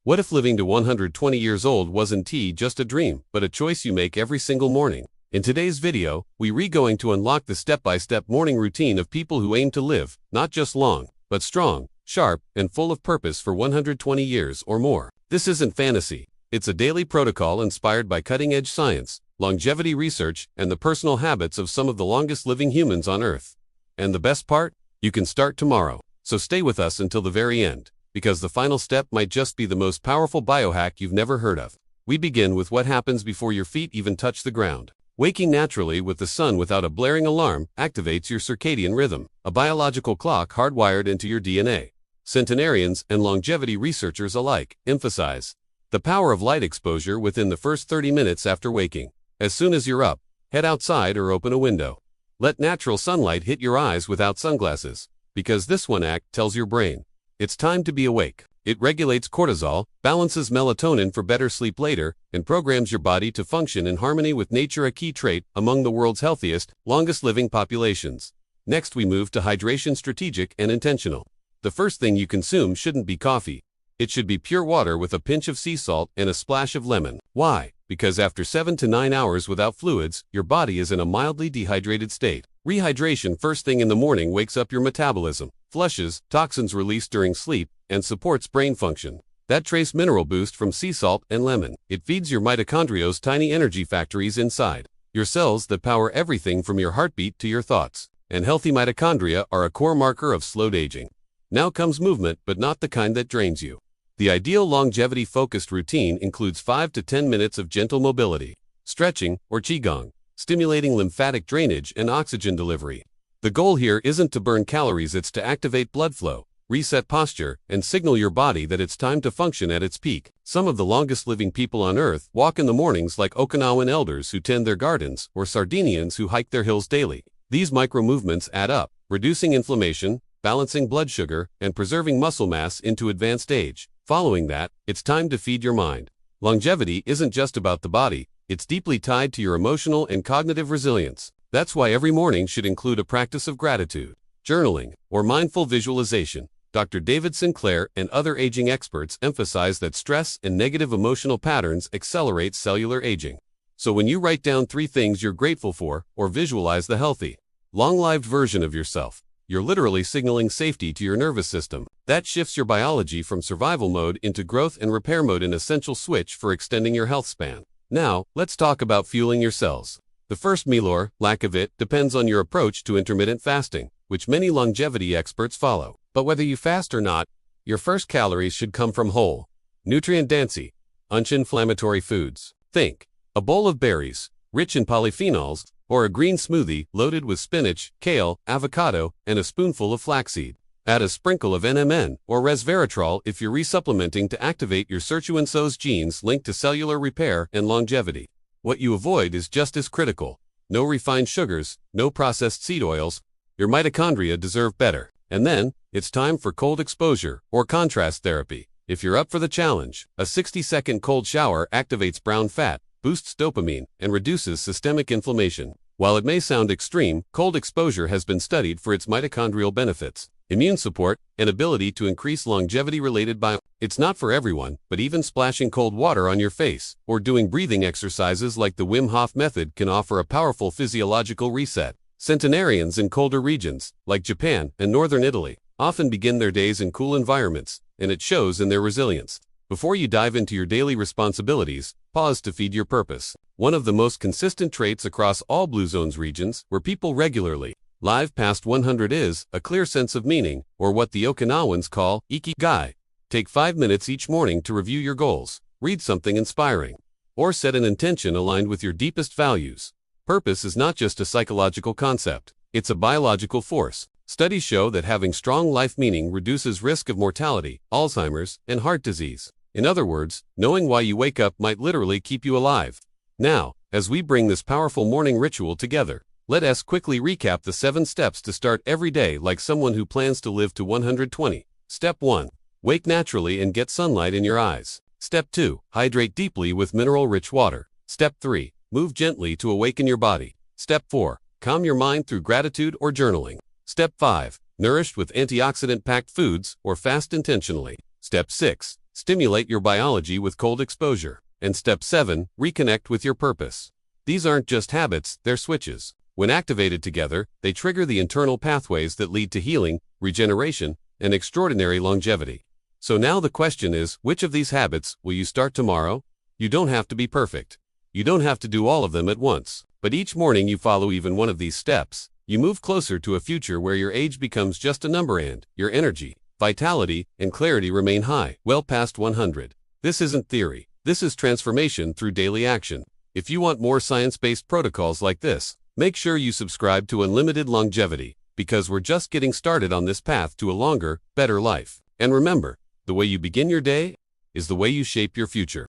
What if living to 120 years old wasn't just a dream, but a choice you make every single morning? In today's video, we're going to unlock the step-by-step morning routine of people who aim to live, not just long, but strong, sharp, and full of purpose for 120 years or more. This isn't fantasy. It's a daily protocol inspired by cutting-edge science, longevity research, and the personal habits of some of the longest living humans on Earth. And the best part? You can start tomorrow. So stay with us until the very end, because the final step might just be the most powerful biohack you've never heard of. We begin with what happens before your feet even touch the ground. Waking naturally with the sun without a blaring alarm activates your circadian rhythm, a biological clock hardwired into your DNA. Centenarians and longevity researchers alike emphasize the power of light exposure within the first 30 minutes after waking. As soon as you're up, head outside or open a window. Let natural sunlight hit your eyes without sunglasses, because this one act tells your brain it's time to be awake. It regulates cortisol, balances melatonin for better sleep later, and programs your body to function in harmony with nature, a key trait among the world's healthiest, longest living populations. Next, we move to hydration, strategic and intentional. The first thing you consume shouldn't be coffee. It should be pure water with a pinch of sea salt and a splash of lemon. Why? Because after 7 to 9 hours without fluids, your body is in a mildly dehydrated state. Rehydration first thing in the morning wakes up your metabolism, flushes toxins released during sleep, and supports brain function. That trace mineral boost from sea salt and lemon. It feeds your mitochondria's tiny energy factories inside your cells that power everything from your heartbeat to your thoughts. And healthy mitochondria are a core marker of slowed aging. Now comes movement, but not the kind that drains you. The ideal longevity-focused routine includes 5 to 10 minutes of gentle mobility, stretching, or qigong, stimulating lymphatic drainage and oxygen delivery. The goal here isn't to burn calories, it's to activate blood flow, reset posture, and signal your body that it's time to function at its peak. Some of the longest living people on Earth walk in the mornings like Okinawan elders who tend their gardens, or Sardinians who hike their hills daily. These micro-movements add up, reducing inflammation, balancing blood sugar, and preserving muscle mass into advanced age. Following that, it's time to feed your mind. Longevity isn't just about the body, it's deeply tied to your emotional and cognitive resilience. That's why every morning should include a practice of gratitude, journaling, or mindful visualization. Dr. David Sinclair and other aging experts emphasize that stress and negative emotional patterns accelerate cellular aging. So when you write down 3 things you're grateful for, or visualize the healthy, long-lived version of yourself, you're literally signaling safety to your nervous system. That shifts your biology from survival mode into growth and repair mode, an essential switch for extending your health span. Now, let's talk about fueling your cells. The first meal, or lack of it, depends on your approach to intermittent fasting, which many longevity experts follow. But whether you fast or not, your first calories should come from whole, nutrient-dense, anti-inflammatory foods. Think a bowl of berries, rich in polyphenols, or a green smoothie loaded with spinach, kale, avocado, and a spoonful of flaxseed. Add a sprinkle of NMN or resveratrol if you're resupplementing to activate your sirtuinso's genes linked to cellular repair and longevity. What you avoid is just as critical. No refined sugars, no processed seed oils. Your mitochondria deserve better. And then, it's time for cold exposure or contrast therapy. If you're up for the challenge, a 60-second cold shower activates brown fat, boosts dopamine, and reduces systemic inflammation. While it may sound extreme, cold exposure has been studied for its mitochondrial benefits, immune support, and ability to increase longevity-related bio. It's not for everyone, but even splashing cold water on your face or doing breathing exercises like the Wim Hof method can offer a powerful physiological reset. Centenarians in colder regions, like Japan and northern Italy, often begin their days in cool environments, and it shows in their resilience. Before you dive into your daily responsibilities, pause to feed your purpose. One of the most consistent traits across all Blue Zones regions, where people regularly live past 100, is a clear sense of meaning, or what the Okinawans call ikigai. Take 5 minutes each morning to review your goals, read something inspiring, or set an intention aligned with your deepest values. Purpose is not just a psychological concept, it's a biological force. Studies show that having strong life meaning reduces risk of mortality, Alzheimer's, and heart disease. In other words, knowing why you wake up might literally keep you alive. Now, as we bring this powerful morning ritual together, let us quickly recap the 7 steps to start every day like someone who plans to live to 120. Step 1. Wake naturally and get sunlight in your eyes. Step 2. Hydrate deeply with mineral-rich water. Step 3. Move gently to awaken your body. Step 4. Calm your mind through gratitude or journaling. Step 5. Nourished with antioxidant-packed foods or fast intentionally. Step 6. stimulate your biology with cold exposure. And step 7, reconnect with your purpose. These aren't just habits, they're switches. When activated together, they trigger the internal pathways that lead to healing, regeneration, and extraordinary longevity. So now the question is, which of these habits will you start tomorrow? You don't have to be perfect. You don't have to do all of them at once. But each morning you follow even one of these steps, you move closer to a future where your age becomes just a number and your energy, vitality, and clarity remain high, well past 100. This isn't theory. This is transformation through daily action. If you want more science-based protocols like this, make sure you subscribe to Unlimited Longevity, because we're just getting started on this path to a longer, better life. And remember, the way you begin your day is the way you shape your future.